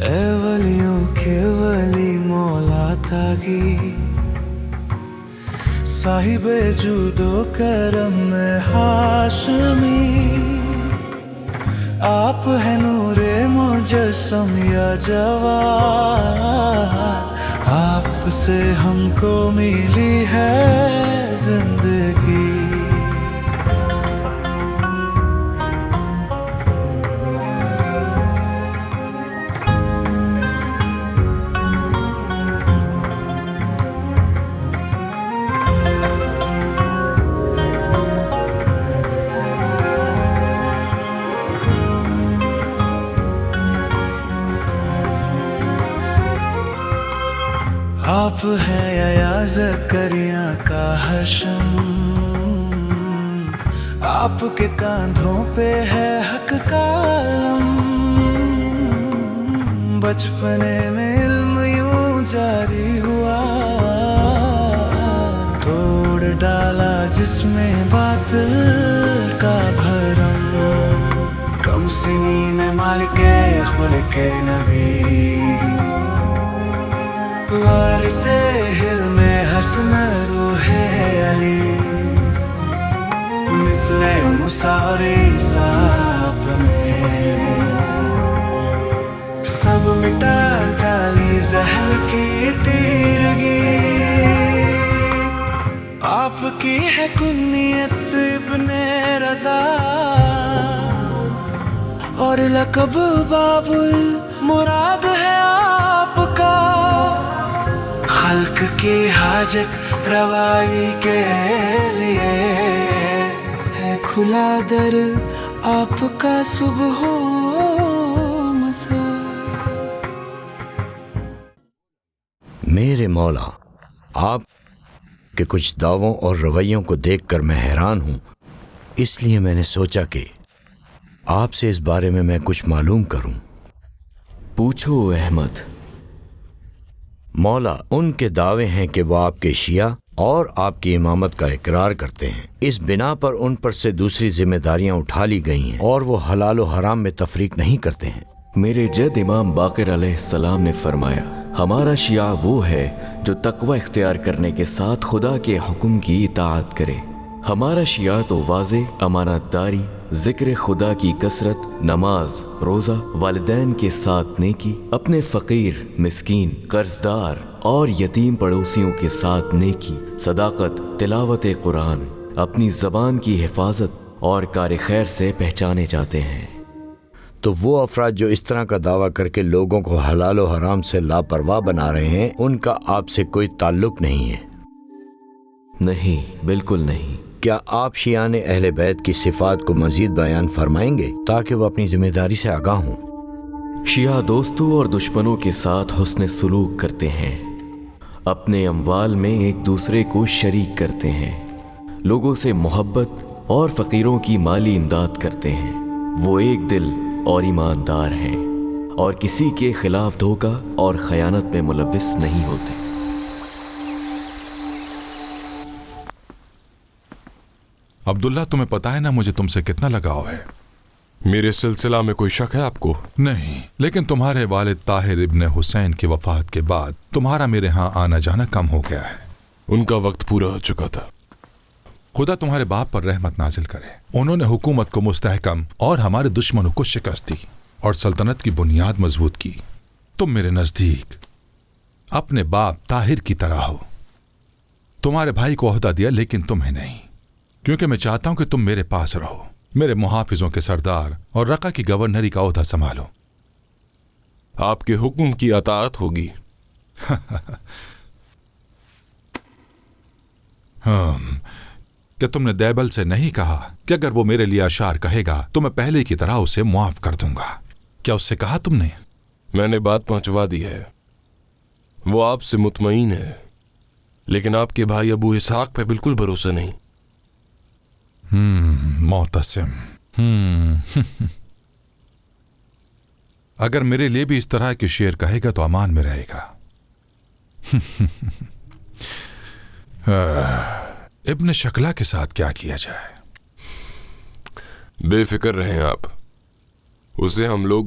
اے ولیوں کے ولی مولا تاغی، صاحب جود و کرم ہاشمی، آپ ہے نور مجسم یا جواد، آپ سے ہم کو ملی ہے زندگی۔ آپ ہیں یا زکریا کا حشم، آپ کے کاندھوں پہ ہے حق کا علم، بچپنے میں علم یوں جاری ہوا، توڑ ڈالا جس میں باطل کا بھرم، کم سنی میں مالک خلق نبی، وارث حلم حسن روح علی، مثل موسیٰ عیسیٰ اپنے، سب مٹا ڈالی زحل کی تیرگی، آپ کی ہے کنیت ابن رضا، اور لقب باب المراد ہے آپ کا، خلق کی حاجت روائی کے لیے ہے کھلا در آپ کا صبح و مساء۔ میرے مولا، آپ کے کچھ دعووں اور رویوں کو دیکھ کر میں حیران ہوں، اس لیے میں نے سوچا کہ آپ سے اس بارے میں کچھ معلوم کروں۔ پوچھو احمد۔ مولا، ان کے دعوے ہیں کہ وہ آپ کے شیعہ اور آپ کی امامت کا اقرار کرتے ہیں، اس بنا پر ان پر سے دوسری ذمہ داریاں اٹھا لی گئی ہیں اور وہ حلال و حرام میں تفریق نہیں کرتے ہیں۔ میرے جد امام باقر علیہ السلام نے فرمایا، ہمارا شیعہ وہ ہے جو تقوی اختیار کرنے کے ساتھ خدا کے حکم کی اطاعت کرے۔ ہمارا شیعہ تو واضح امانت داری، ذکر خدا کی کثرت، نماز، روزہ، والدین کے ساتھ نیکی، اپنے فقیر، مسکین، قرضدار اور یتیم پڑوسیوں کے ساتھ نیکی، صداقت، تلاوت قرآن، اپنی زبان کی حفاظت اور کار خیر سے پہچانے جاتے ہیں۔ تو وہ افراد جو اس طرح کا دعویٰ کر کے لوگوں کو حلال و حرام سے لاپرواہ بنا رہے ہیں، ان کا آپ سے کوئی تعلق نہیں ہے؟ نہیں، بالکل نہیں۔ کیا آپ شیعان اہل بیت کی صفات کو مزید بیان فرمائیں گے تاکہ وہ اپنی ذمہ داری سے آگاہ ہوں؟ شیعہ دوستوں اور دشمنوں کے ساتھ حسن سلوک کرتے ہیں، اپنے اموال میں ایک دوسرے کو شریک کرتے ہیں، لوگوں سے محبت اور فقیروں کی مالی امداد کرتے ہیں، وہ ایک دل اور ایماندار ہیں اور کسی کے خلاف دھوکہ اور خیانت میں ملوث نہیں ہوتے۔ عبداللہ، تمہیں پتا ہے نا مجھے تم سے کتنا لگاؤ ہے۔ میرے سلسلہ میں کوئی شک ہے آپ کو؟ نہیں، لیکن تمہارے والد طاہر ابن حسین کی وفات کے بعد تمہارا میرے ہاں آنا جانا کم ہو گیا ہے۔ ان کا وقت پورا ہو چکا تھا۔ خدا تمہارے باپ پر رحمت نازل کرے۔ انہوں نے حکومت کو مستحکم اور ہمارے دشمنوں کو شکست دی اور سلطنت کی بنیاد مضبوط کی۔ تم میرے نزدیک اپنے باپ طاہر کی طرح ہو۔ تمہارے بھائی کو عہدہ دیا لیکن تمہیں نہیں، کیونکہ میں چاہتا ہوں کہ تم میرے پاس رہو، میرے محافظوں کے سردار اور رقہ کی گورنری کا عہدہ سنبھالو۔ آپ کے حکم کی اطاعت ہوگی۔ کہ تم نے دیبل سے نہیں کہا کہ اگر وہ میرے لیے اشعار کہے گا تو میں پہلے کی طرح اسے معاف کر دوں گا؟ کیا اس سے کہا تم نے؟ میں نے بات پہنچوا دی ہے، وہ آپ سے مطمئن ہے، لیکن آپ کے بھائی ابو اسحاق پہ بالکل بھروسہ نہیں۔ معتصم، اگر میرے لیے بھی اس طرح کے شعر کہے گا تو امان میں رہے گا۔ ابن شکلا کے ساتھ کیا کیا جائے؟ بے فکر رہیں آپ، اسے ہم لوگ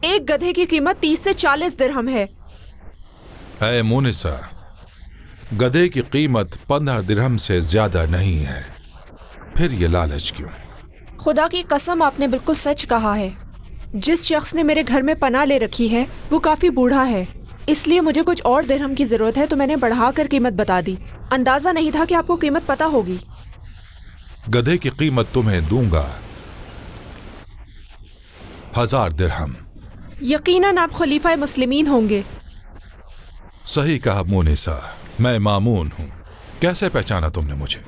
ایک گدھے کی قیمت 30 سے 40 درہم ہے۔ اے مونسا، گدھے کی قیمت 15 درہم سے زیادہ نہیں ہے، پھر یہ لالچ کیوں؟ خدا کی قسم آپ نے بالکل سچ کہا ہے۔ جس شخص نے میرے گھر میں پناہ لے رکھی ہے وہ کافی بوڑھا ہے، اس لیے مجھے کچھ اور درہم کی ضرورت ہے تو میں نے بڑھا کر قیمت بتا دی۔ اندازہ نہیں تھا کہ آپ کو قیمت پتہ ہوگی۔ گدھے کی قیمت تمہیں دوں گا 1000 درہم۔ یقیناً آپ خلیفہ مسلمین ہوں گے۔ صحیح کہا مونسا، میں مامون ہوں۔ کیسے پہچانا تم نے مجھے؟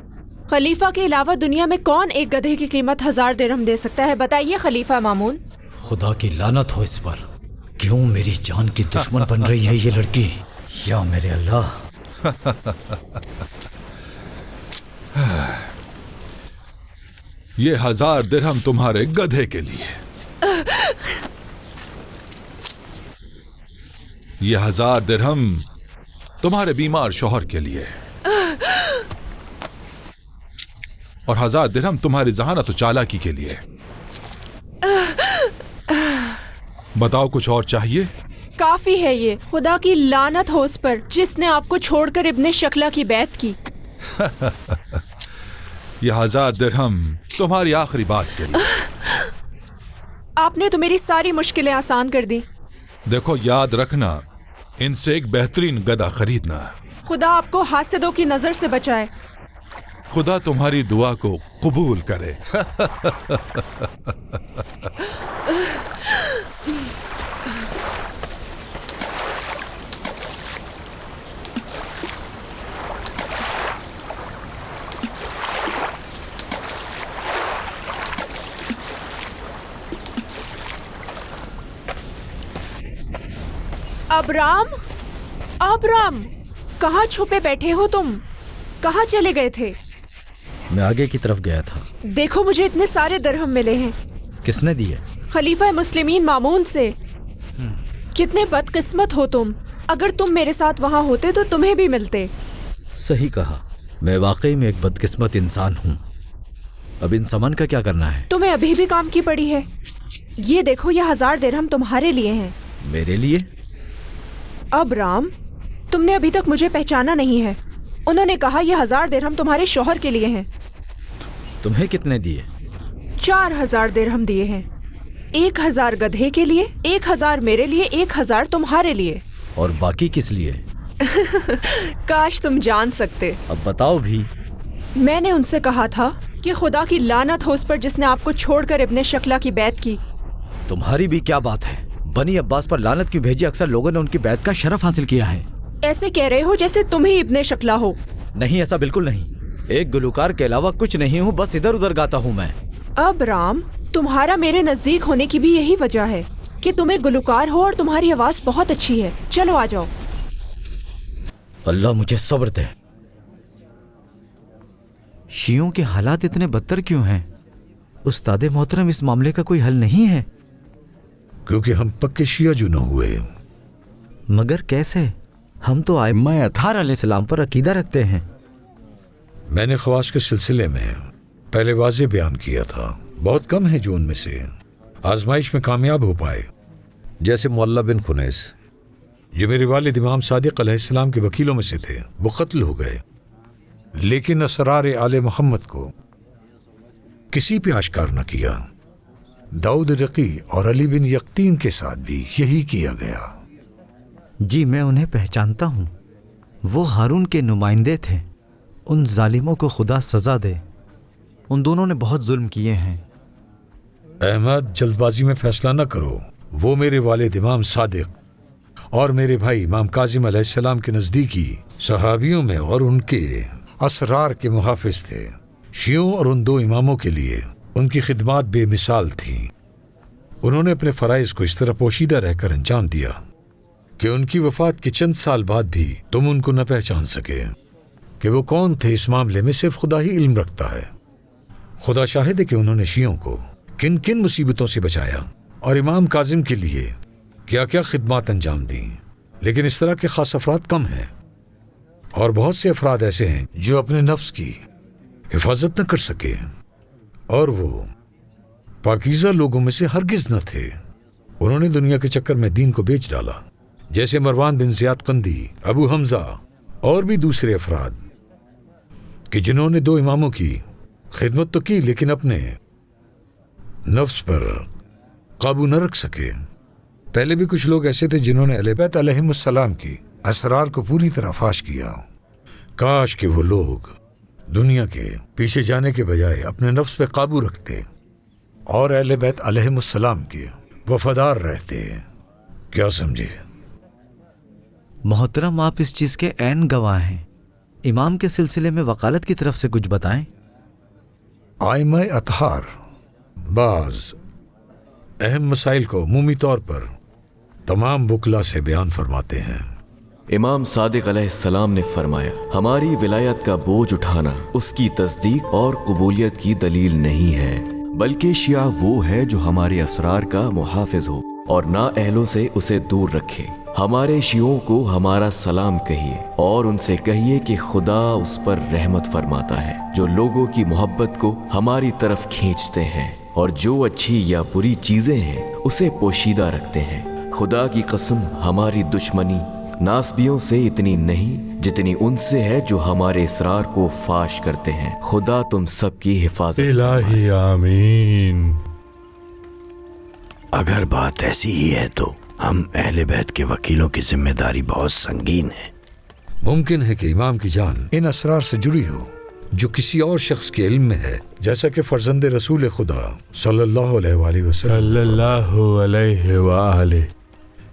خلیفہ کے علاوہ دنیا میں کون ایک گدھے کی قیمت 1000 درہم دے سکتا ہے؟ بتائیے خلیفہ مامون۔ خدا کی لعنت ہو اس پر، کیوں میری جان کی دشمن بن رہی ہے یہ لڑکی؟ یا میرے اللہ! یہ 1000 درہم تمہارے گدھے کے لیے، یہ 1000 درہم تمہارے بیمار شوہر کے لیے، اور 1000 درہم تمہاری ذہانت و چالاکی کے لیے۔ بتاؤ کچھ اور چاہیے؟ کافی ہے یہ۔ خدا کی لعنت ہو اس پر جس نے آپ کو چھوڑ کر ابن شکلہ کی بیعت کی۔ یہ 1000 درہم تمہاری آخری بات کے لیے۔ آپ نے تو میری ساری مشکلیں آسان کر دی۔ دیکھو، یاد رکھنا، ان سے ایک بہترین گدھا خریدنا۔ خدا آپ کو حاسدوں کی نظر سے بچائے۔ خدا تمہاری دعا کو قبول کرے۔ ابرام، ابرام، کہاں چھپے بیٹھے ہو تم؟ کہاں چلے گئے تھے؟ میں آگے کی طرف گیا تھا۔ دیکھو مجھے اتنے سارے درہم ملے ہیں۔ کس نے دیے؟ خلیفہ مسلمین مامون سے۔ کتنے بدقسمت ہو تم، اگر تم میرے ساتھ وہاں ہوتے تو تمہیں بھی ملتے۔ صحیح کہا، میں واقعی میں ایک بدقسمت انسان ہوں۔ اب ان سامان کا کیا کرنا ہے؟ تمہیں ابھی بھی کام کی پڑی ہے۔ یہ دیکھو، یہ 1000 درہم تمہارے لیے ہیں۔ میرے لیے؟ اب رام، تم نے ابھی تک مجھے پہچانا نہیں ہے۔ انہوں نے کہا یہ 1000 درہم تمہارے شوہر کے لیے ہیں۔ تمہیں کتنے دیے؟ 4000 درہم دیے ہیں۔ 1000 گدھے کے لیے، 1000 میرے لیے، 1000 تمہارے لیے۔ اور باقی کس لیے؟ کاش تم جان سکتے۔ اب بتاؤ بھی۔ میں نے ان سے کہا تھا کہ خدا کی لعنت ہو اس پر جس نے آپ کو چھوڑ کر ابن شکلہ کی بیعت کی۔ تمہاری بھی کیا بات ہے؟ بنی عباس پر لعنت کیوں بھیجی؟ اکثر لوگوں نے ان کی بیعت کا شرف حاصل کیا ہے۔ ایسے کہہ رہے ہو جیسے تم ہی ابن شکلہ ہو۔ نہیں، ایسا بالکل نہیں۔ ایک گلوکار کے علاوہ کچھ نہیں ہوں، بس ادھر ادھر گاتا ہوں میں۔ اب رام، تمہارا میرے نزدیک ہونے کی بھی یہی وجہ ہے کہ تم ایک گلوکار ہو اور تمہاری آواز بہت اچھی ہے۔ چلو آ جاؤ۔ اللہ مجھے صبر دے۔ شیعوں کے حالات اتنے بدتر کیوں ہیں؟ استاد محترم، اس معاملے کا کوئی حل نہیں ہے؟ کیونکہ ہم پکے شیعہ جو نہ ہوئے۔ مگر کیسے؟ ہم تو ائمہ اطہار علیہ السلام پر عقیدہ رکھتے ہیں۔ میں نے خواص کے سلسلے میں پہلے واضح بیان کیا تھا، بہت کم ہیں جو ان میں سے آزمائش میں کامیاب ہو پائے، جیسے معلّہ بن خنیس جو میرے والد امام صادق علیہ السلام کے وکیلوں میں سے تھے، وہ قتل ہو گئے، لیکن اسرار آل محمد کو کسی پہ اشکار نہ کیا۔ داؤد رقی اور علی بن یقطین کے ساتھ بھی یہی کیا گیا۔ جی میں انہیں پہچانتا ہوں، وہ ہارون کے نمائندے تھے۔ ان ظالموں کو خدا سزا دے، ان دونوں نے بہت ظلم کیے ہیں۔ احمد، جلد بازی میں فیصلہ نہ کرو۔ وہ میرے والد امام صادق اور میرے بھائی امام کاظم علیہ السلام کے نزدیکی صحابیوں میں اور ان کے اسرار کے محافظ تھے۔ شیعوں اور ان دو اماموں کے لیے ان کی خدمات بے مثال تھیں۔ انہوں نے اپنے فرائض کو اس طرح پوشیدہ رہ کر انجام دیا کہ ان کی وفات کے چند سال بعد بھی تم ان کو نہ پہچان سکے کہ وہ کون تھے۔ اس معاملے میں صرف خدا ہی علم رکھتا ہے۔ خدا شاہد ہے کہ انہوں نے شیعوں کو کن کن مصیبتوں سے بچایا اور امام کاظم کے لیے کیا کیا خدمات انجام دیں، لیکن اس طرح کے خاص افراد کم ہیں، اور بہت سے افراد ایسے ہیں جو اپنے نفس کی حفاظت نہ کر سکے، اور وہ پاکیزہ لوگوں میں سے ہرگز نہ تھے۔ انہوں نے دنیا کے چکر میں دین کو بیچ ڈالا، جیسے مروان بن زیاد قندی، ابو حمزہ اور بھی دوسرے افراد کہ جنہوں نے 2 اماموں کی خدمت تو کی لیکن اپنے نفس پر قابو نہ رکھ سکے۔ پہلے بھی کچھ لوگ ایسے تھے جنہوں نے اہل بیت علیہم السلام کی اسرار کو پوری طرح فاش کیا۔ کاش کہ وہ لوگ دنیا کے پیچھے جانے کے بجائے اپنے نفس پہ قابو رکھتے اور اہل بیت علیہم السلام کے وفادار رہتے۔ کیا سمجھے؟ محترم، آپ اس چیز کے عین گواہ ہیں۔ امام کے سلسلے میں وکالت کی طرف سے کچھ بتائیں۔ آئمہ اطہار بعض اہم مسائل کو عمومی طور پر تمام وکلا سے بیان فرماتے ہیں۔ امام صادق علیہ السلام نے فرمایا، ہماری ولایت کا بوجھ اٹھانا اس کی تصدیق اور قبولیت کی دلیل نہیں ہے، بلکہ شیعہ وہ ہے جو ہمارے اسرار کا محافظ ہو اور نا اہلوں سے اسے دور رکھے۔ ہمارے شیعوں کو ہمارا سلام کہیے اور ان سے کہیے کہ خدا اس پر رحمت فرماتا ہے جو لوگوں کی محبت کو ہماری طرف کھینچتے ہیں اور جو اچھی یا بری چیزیں ہیں اسے پوشیدہ رکھتے ہیں۔ خدا کی قسم، ہماری دشمنی ناسبیوں سے اتنی نہیں جتنی ان سے ہے جو ہمارے اسرار کو فاش کرتے ہیں۔ خدا تم سب کی حفاظت۔ الہی آمین۔ اگر بات ایسی ہی ہے تو ہم اہل بیت کے وکیلوں کی ذمہ داری بہت سنگین ہے۔ ممکن ہے کہ امام کی جان ان اسرار سے جڑی ہو جو کسی اور شخص کے علم میں ہے، جیسا کہ فرزند رسول خدا صلی اللہ علیہ وآلہ وسلم صلی اللہ علیہ وآلہ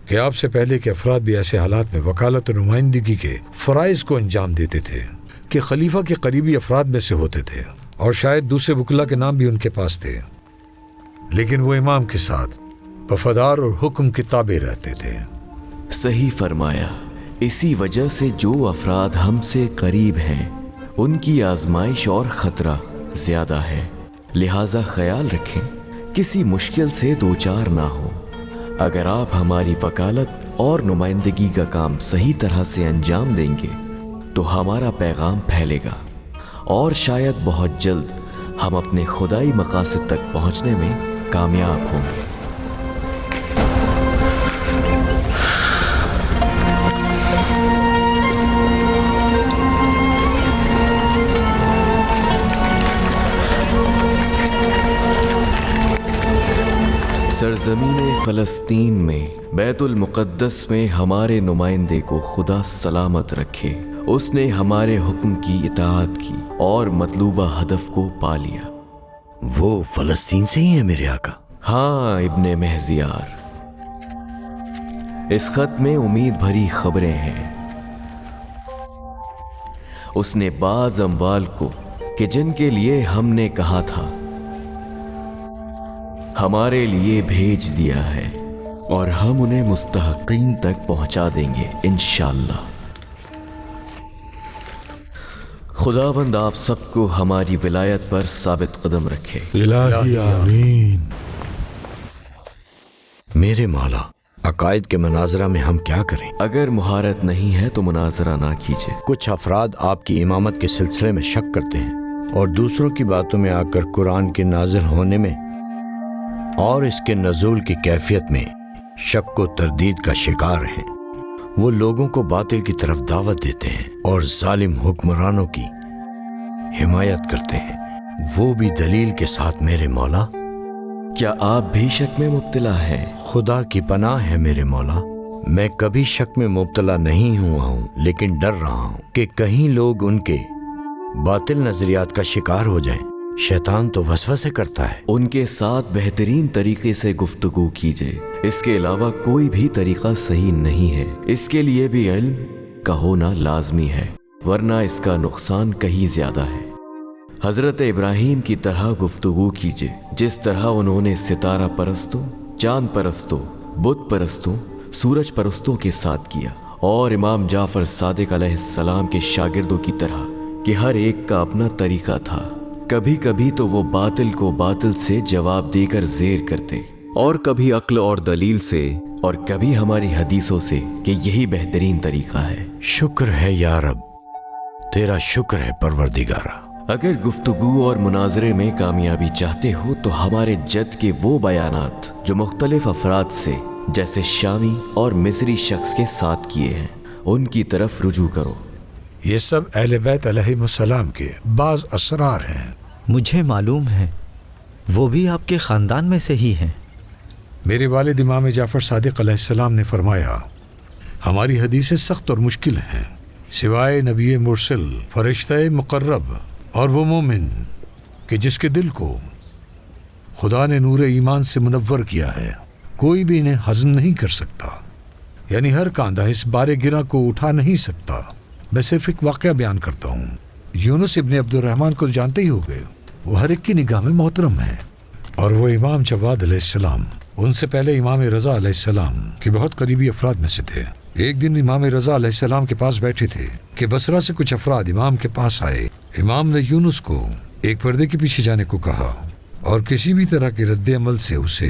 کہ آپ سے پہلے کے افراد بھی ایسے حالات میں وکالت و نمائندگی کے فرائض کو انجام دیتے تھے کہ خلیفہ کے قریبی افراد میں سے ہوتے تھے، اور شاید دوسرے وکلا کے نام بھی ان کے پاس تھے، لیکن وہ امام کے ساتھ وفادار اور حکم کے تابع رہتے تھے۔ صحیح فرمایا۔ اسی وجہ سے جو افراد ہم سے قریب ہیں ان کی آزمائش اور خطرہ زیادہ ہے، لہٰذا خیال رکھیں کسی مشکل سے دوچار نہ ہو۔ اگر آپ ہماری وکالت اور نمائندگی کا کام صحیح طرح سے انجام دیں گے تو ہمارا پیغام پھیلے گا اور شاید بہت جلد ہم اپنے خدائی مقاصد تک پہنچنے میں کامیاب ہوں گے۔ سرزمین فلسطین میں بیت المقدس میں ہمارے نمائندے کو خدا سلامت رکھے۔ اس نے ہمارے حکم کی اطاعت کی اور مطلوبہ ہدف کو پا لیا۔ وہ فلسطین سے ہی ہے میرے آقا؟ ہاں ابن مہزیار، اس خط میں امید بھری خبریں ہیں۔ اس نے بعض اموال کو کہ جن کے لیے ہم نے کہا تھا ہمارے لیے بھیج دیا ہے، اور ہم انہیں مستحقین تک پہنچا دیں گے انشاءاللہ۔ خداوند آپ سب کو ہماری ولایت پر ثابت قدم رکھے۔ الہی آمین۔ میرے مولا، عقائد کے مناظرہ میں ہم کیا کریں؟ اگر مہارت نہیں ہے تو مناظرہ نہ کیجیے۔ کچھ افراد آپ کی امامت کے سلسلے میں شک کرتے ہیں اور دوسروں کی باتوں میں آ کر قرآن کے نازل ہونے میں اور اس کے نزول کی کیفیت میں شک و تردید کا شکار ہیں۔ وہ لوگوں کو باطل کی طرف دعوت دیتے ہیں اور ظالم حکمرانوں کی حمایت کرتے ہیں، وہ بھی دلیل کے ساتھ میرے مولا۔ کیا آپ بھی شک میں مبتلا ہیں؟ خدا کی پناہ ہے میرے مولا، میں کبھی شک میں مبتلا نہیں ہوا ہوں، لیکن ڈر رہا ہوں کہ کہیں لوگ ان کے باطل نظریات کا شکار ہو جائیں۔ شیطان تو وسوسے کرتا ہے۔ ان کے ساتھ بہترین طریقے سے گفتگو کیجیے، اس کے علاوہ کوئی بھی طریقہ صحیح نہیں ہے۔ اس کے لیے بھی علم کا ہونا لازمی ہے، ورنہ اس کا نقصان کہیں زیادہ ہے۔ حضرت ابراہیم کی طرح گفتگو کیجیے، جس طرح انہوں نے ستارہ پرستوں، چاند پرستوں، بت پرستوں، سورج پرستوں کے ساتھ کیا، اور امام جعفر صادق علیہ السلام کے شاگردوں کی طرح کہ ہر ایک کا اپنا طریقہ تھا۔ کبھی کبھی تو وہ باطل کو باطل سے جواب دے کر زیر کرتے، اور کبھی عقل اور دلیل سے، اور کبھی ہماری حدیثوں سے کہ یہی بہترین طریقہ ہے۔ شکر ہے یا رب، تیرا شکر ہے پروردگارا۔ اگر گفتگو اور مناظرے میں کامیابی چاہتے ہو تو ہمارے جد کے وہ بیانات جو مختلف افراد سے جیسے شامی اور مصری شخص کے ساتھ کیے ہیں ان کی طرف رجوع کرو۔ یہ سب اہل بیت علیہم السلام کے بعض اسرار ہیں۔ مجھے معلوم ہے وہ بھی آپ کے خاندان میں سے ہی ہیں۔ میرے والد امام جعفر صادق علیہ السلام نے فرمایا ہماری حدیثیں سخت اور مشکل ہیں سوائے نبی مرسل، فرشتہ مقرب اور وہ مومن کہ جس کے دل کو خدا نے نور ایمان سے منور کیا ہے، کوئی بھی انہیں ہضم نہیں کر سکتا، یعنی ہر کاندھا اس بارے گرہ کو اٹھا نہیں سکتا۔ میں صرف ایک واقعہ بیان کرتا ہوں۔ یونس ابن عبد الرحمن کو جانتے ہی ہوگے، وہ ہر ایک کی نگاہ میں محترم ہے، اور وہ امام جواد علیہ السلام، ان سے پہلے امام رضا علیہ السلام کے بہت قریبی افراد میں سے تھے۔ ایک دن امام رضا علیہ السلام کے پاس بیٹھے تھے کہ بصرہ سے کچھ افراد امام کے پاس آئے۔ امام نے یونس کو ایک پردے کے پیچھے جانے کو کہا اور کسی بھی طرح کے رد عمل سے اسے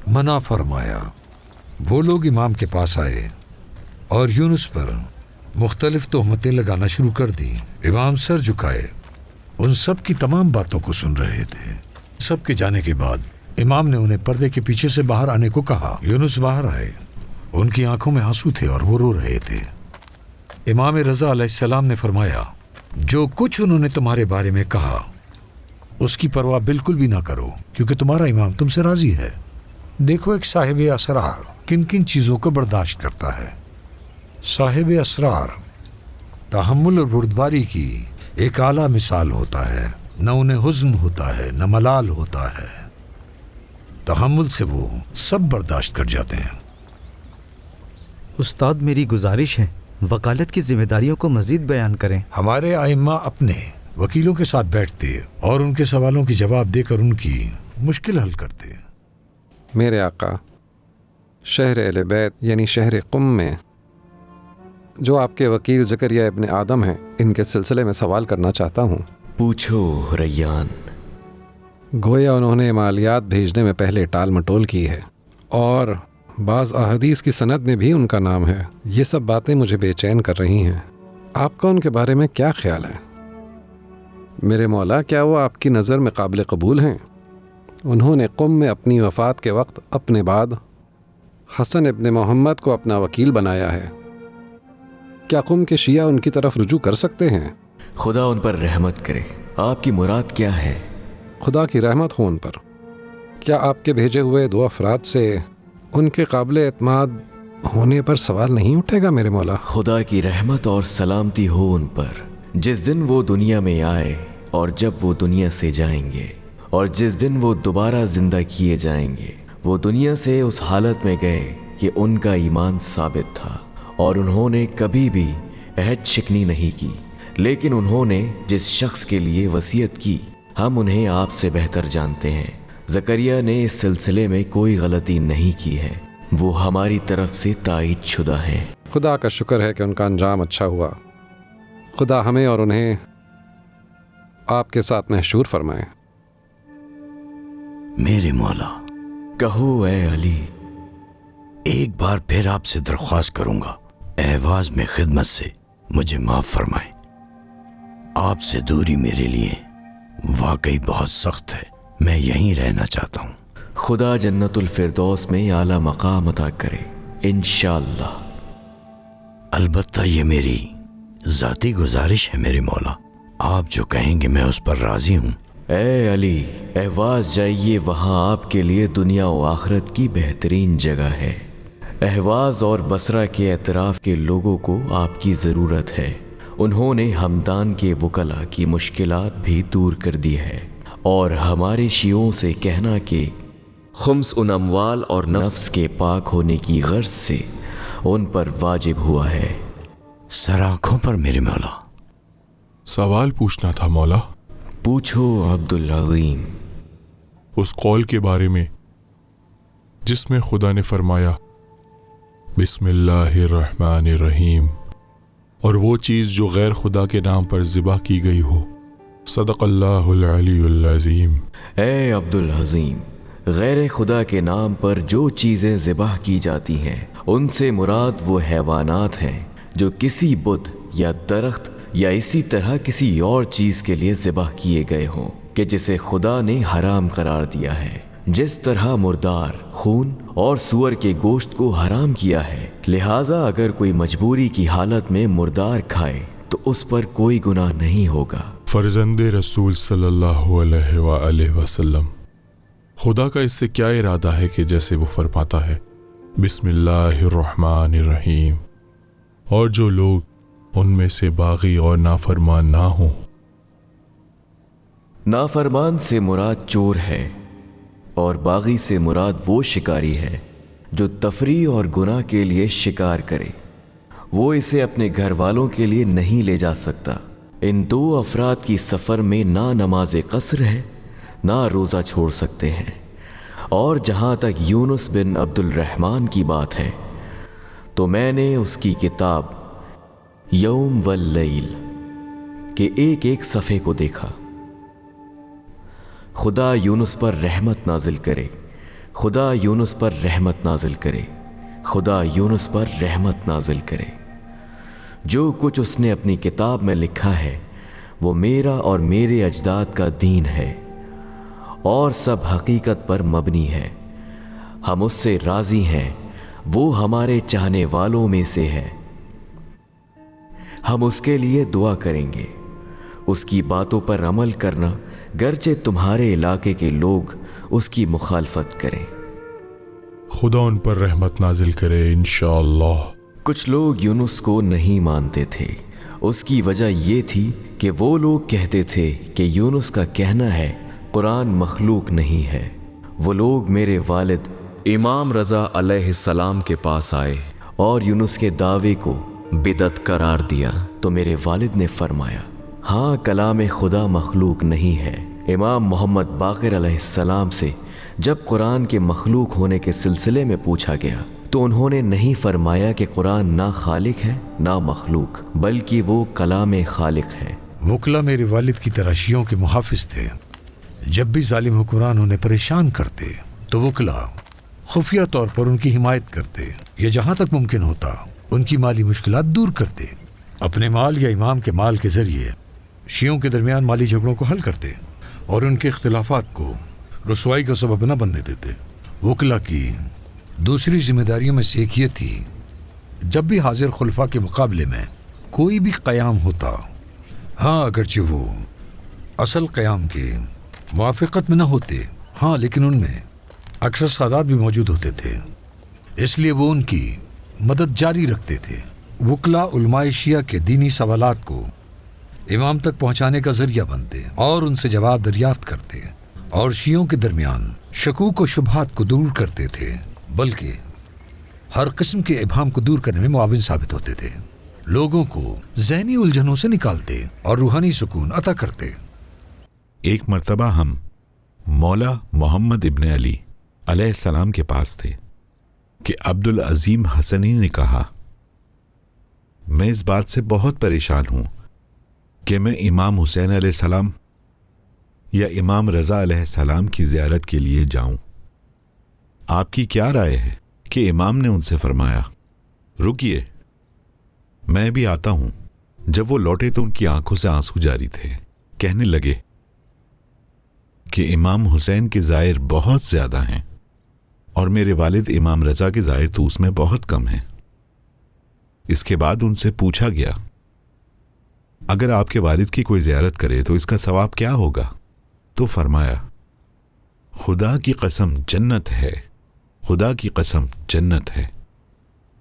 منع فرمایا۔ وہ لوگ امام کے پاس آئے اور یونس پر مختلف تہمتیں لگانا شروع کر دی۔ امام سر جھکائے ان سب کی تمام باتوں کو سن رہے تھے۔ سب کے جانے کے بعد امام نے انہیں پردے کے پیچھے سے باہر آنے کو کہا۔ یونس باہر آئے، ان کی آنکھوں میں آنسو تھے اور وہ رو رہے تھے۔ امام رضا علیہ السلام نے فرمایا جو کچھ انہوں نے تمہارے بارے میں کہا اس کی پرواہ بالکل بھی نہ کرو، کیونکہ تمہارا امام تم سے راضی ہے۔ دیکھو ایک صاحب اسرار کن کن چیزوں کو برداشت کرتا ہے۔ صاحب اسرار تحمل اور بردباری کی ایک اعلیٰ مثال ہوتا ہے، نہ انہیں حزن ہوتا ہے نہ ملال ہوتا ہے، تحمل سے وہ سب برداشت کر جاتے ہیں۔ استاد میری گزارش ہے وکالت کی ذمہ داریوں کو مزید بیان کریں۔ ہمارے ائمہ اپنے وکیلوں کے ساتھ بیٹھتے اور ان کے سوالوں کی جواب دے کر ان کی مشکل حل کرتے۔ میرے آقا، شہر اہل بیت یعنی شہر قم میں جو آپ کے وکیل زکریا ابن آدم ہیں، ان کے سلسلے میں سوال کرنا چاہتا ہوں۔ پوچھو ریان۔ گویا انہوں نے مالیات بھیجنے میں پہلے ٹال مٹول کی ہے اور بعض احادیث کی سند میں بھی ان کا نام ہے۔ یہ سب باتیں مجھے بے چین کر رہی ہیں۔ آپ کا ان کے بارے میں کیا خیال ہے؟ میرے مولا، کیا وہ آپ کی نظر میں قابل قبول ہیں؟ انہوں نے قم میں اپنی وفات کے وقت اپنے بعد حسن ابن محمد کو اپنا وکیل بنایا ہے۔ کیا قم کے شیعہ ان کی طرف رجوع کر سکتے ہیں؟ خدا ان پر رحمت کرے۔ آپ کی مراد کیا ہے؟ خدا کی رحمت ہو ان پر۔ کیا آپ کے بھیجے ہوئے 2 افراد سے ان کے قابل اعتماد ہونے پر سوال نہیں اٹھے گا میرے مولا؟ خدا کی رحمت اور سلامتی ہو ان پر۔ جس دن وہ دنیا میں آئے اور جب وہ دنیا سے جائیں گے اور جس دن وہ دوبارہ زندہ کیے جائیں گے، وہ دنیا سے اس حالت میں گئے کہ ان کا ایمان ثابت تھا اور انہوں نے کبھی بھی عہد شکنی نہیں کی، لیکن انہوں نے جس شخص کے لیے وصیت کی ہم انہیں آپ سے بہتر جانتے ہیں۔ زکریا نے اس سلسلے میں کوئی غلطی نہیں کی ہے، وہ ہماری طرف سے تائید شدہ ہیں۔ خدا کا شکر ہے کہ ان کا انجام اچھا ہوا۔ خدا ہمیں اور انہیں آپ کے ساتھ محشور فرمائے۔ میرے مولا، کہو اے علی۔ ایک بار پھر آپ سے درخواست کروں گا، اہواز میں خدمت سے مجھے معاف فرمائیں۔ آپ سے دوری میرے لیے واقعی بہت سخت ہے، میں یہیں رہنا چاہتا ہوں۔ خدا جنت الفردوس میں اعلیٰ مقام عطا کرے انشاءاللہ۔ البتہ یہ میری ذاتی گزارش ہے میرے مولا، آپ جو کہیں گے میں اس پر راضی ہوں۔ اے علی، اہواز جائیے، وہاں آپ کے لیے دنیا و آخرت کی بہترین جگہ ہے۔ اہواز اور بصرہ کے اطراف کے لوگوں کو آپ کی ضرورت ہے۔ انہوں نے ہمدان کے وکلاء کی مشکلات بھی دور کر دی ہے، اور ہمارے شیعوں سے کہنا کہ خمس ان اموال اور نفس کے پاک ہونے کی غرض سے ان پر واجب ہوا ہے۔ سر آنکھوں پر میرے مولا۔ سوال پوچھنا تھا مولا، پوچھو عبدالعظیم۔ اس قول کے بارے میں جس میں خدا نے فرمایا بسم اللہ الرحمن الرحیم، اور وہ چیز جو غیر خدا کے نام پر ذبح کی گئی ہو۔ صدق اللہ العلی العظیم۔ اے عبدالعظیم، غیر خدا کے نام پر جو چیزیں ذبح کی جاتی ہیں ان سے مراد وہ حیوانات ہیں جو کسی بت یا درخت یا اسی طرح کسی اور چیز کے لیے ذبح کیے گئے ہوں کہ جسے خدا نے حرام قرار دیا ہے، جس طرح مردار، خون اور سور کے گوشت کو حرام کیا ہے، لہٰذا اگر کوئی مجبوری کی حالت میں مردار کھائے تو اس پر کوئی گناہ نہیں ہوگا۔ فرزند رسول صلی اللہ علیہ وآلہ وسلم، خدا کا اس سے کیا ارادہ ہے کہ جیسے وہ فرماتا ہے بسم اللہ الرحمن الرحیم، اور جو لوگ ان میں سے باغی اور نافرمان نہ ہوں۔ نافرمان سے مراد چور ہے اور باغی سے مراد وہ شکاری ہے جو تفریح اور گناہ کے لیے شکار کرے، وہ اسے اپنے گھر والوں کے لیے نہیں لے جا سکتا۔ ان دو افراد کی سفر میں نہ نماز قصر ہے نہ روزہ چھوڑ سکتے ہیں۔ اور جہاں تک یونس بن عبد الرحمن کی بات ہے تو میں نے اس کی کتاب یوم واللیل کے ایک ایک صفحے کو دیکھا۔ خدا یونس پر رحمت نازل کرے، خدا یونس پر رحمت نازل کرے، خدا یونس پر رحمت نازل کرے۔ جو کچھ اس نے اپنی کتاب میں لکھا ہے وہ میرا اور میرے اجداد کا دین ہے اور سب حقیقت پر مبنی ہے۔ ہم اس سے راضی ہیں، وہ ہمارے چاہنے والوں میں سے ہے۔ ہم اس کے لیے دعا کریں گے، اس کی باتوں پر عمل کرنا گرچہ تمہارے علاقے کے لوگ اس کی مخالفت کریں۔ خدا ان پر رحمت نازل کرے انشاءاللہ۔ کچھ لوگ یونس کو نہیں مانتے تھے، اس کی وجہ یہ تھی کہ وہ لوگ کہتے تھے کہ یونس کا کہنا ہے قرآن مخلوق نہیں ہے۔ وہ لوگ میرے والد امام رضا علیہ السلام کے پاس آئے اور یونس کے دعوے کو بدعت قرار دیا تو میرے والد نے فرمایا ہاں کلام خدا مخلوق نہیں ہے۔ امام محمد باقر علیہ السلام سے جب قرآن کے مخلوق ہونے کے سلسلے میں پوچھا گیا تو انہوں نے نہیں فرمایا کہ قرآن نہ خالق ہے نہ مخلوق، بلکہ وہ کلام خالق ہے۔ وکلا میرے والد کی تراشیوں کے محافظ تھے۔ جب بھی ظالم حکمران انہیں پریشان کرتے تو وکلا خفیہ طور پر ان کی حمایت کرتے یا جہاں تک ممکن ہوتا ان کی مالی مشکلات دور کرتے۔ اپنے مال یا امام کے مال کے ذریعے شیعوں کے درمیان مالی جھگڑوں کو حل کرتے اور ان کے اختلافات کو رسوائی کا سبب نہ بننے دیتے۔ وکلا کی دوسری ذمہ داریوں میں سے ایک یہ تھی جب بھی حاضر خلفاء کے مقابلے میں کوئی بھی قیام ہوتا، ہاں اگرچہ وہ اصل قیام کے موافقت میں نہ ہوتے، ہاں لیکن ان میں اکثر سادات بھی موجود ہوتے تھے، اس لیے وہ ان کی مدد جاری رکھتے تھے۔ وکلا علماء شیعہ کے دینی سوالات کو امام تک پہنچانے کا ذریعہ بنتے اور ان سے جواب دریافت کرتے اور شیعوں کے درمیان شکوک و شبہات کو دور کرتے تھے، بلکہ ہر قسم کے ابہام کو دور کرنے میں معاون ثابت ہوتے تھے، لوگوں کو ذہنی الجھنوں سے نکالتے اور روحانی سکون عطا کرتے۔ ایک مرتبہ ہم مولا محمد ابن علی علیہ السلام کے پاس تھے کہ عبدالعظیم حسنی نے کہا میں اس بات سے بہت پریشان ہوں کہ میں امام حسین علیہ السلام یا امام رضا علیہ السلام کی زیارت کے لیے جاؤں۔ آپ کی کیا رائے ہے؟ کہ امام نے ان سے فرمایا رکیے میں بھی آتا ہوں۔ جب وہ لوٹے تو ان کی آنکھوں سے آنسو جاری تھے، کہنے لگے کہ امام حسین کے زائر بہت زیادہ ہیں اور میرے والد امام رضا کے زائر تو اس میں بہت کم ہیں۔ اس کے بعد ان سے پوچھا گیا اگر آپ کے والد کی کوئی زیارت کرے تو اس کا ثواب کیا ہوگا؟ تو فرمایا خدا کی قسم جنت ہے، خدا کی قسم جنت ہے،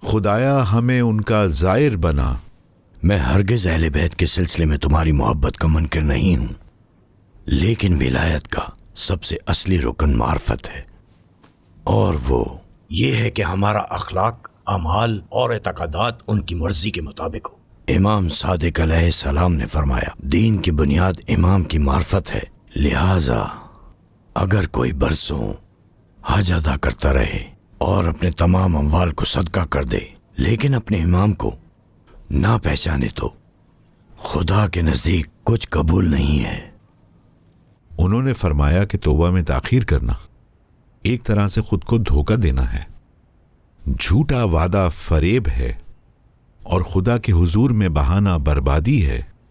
خدایا ہمیں ان کا زائر بنا۔ میں ہرگز اہل بیت کے سلسلے میں تمہاری محبت کا منکر نہیں ہوں، لیکن ولایت کا سب سے اصلی رکن معرفت ہے، اور وہ یہ ہے کہ ہمارا اخلاق، اعمال اور اعتقادات ان کی مرضی کے مطابق ہو۔ امام صادق علیہ السلام نے فرمایا دین کی بنیاد امام کی معرفت ہے، لہٰذا اگر کوئی برسوں حج ادا کرتا رہے اور اپنے تمام اموال کو صدقہ کر دے لیکن اپنے امام کو نہ پہچانے تو خدا کے نزدیک کچھ قبول نہیں ہے۔ انہوں نے فرمایا کہ توبہ میں تاخیر کرنا ایک طرح سے خود کو دھوکہ دینا ہے، جھوٹا وعدہ فریب ہے اور خدا کے حضور میں بہانہ بربادی ہے۔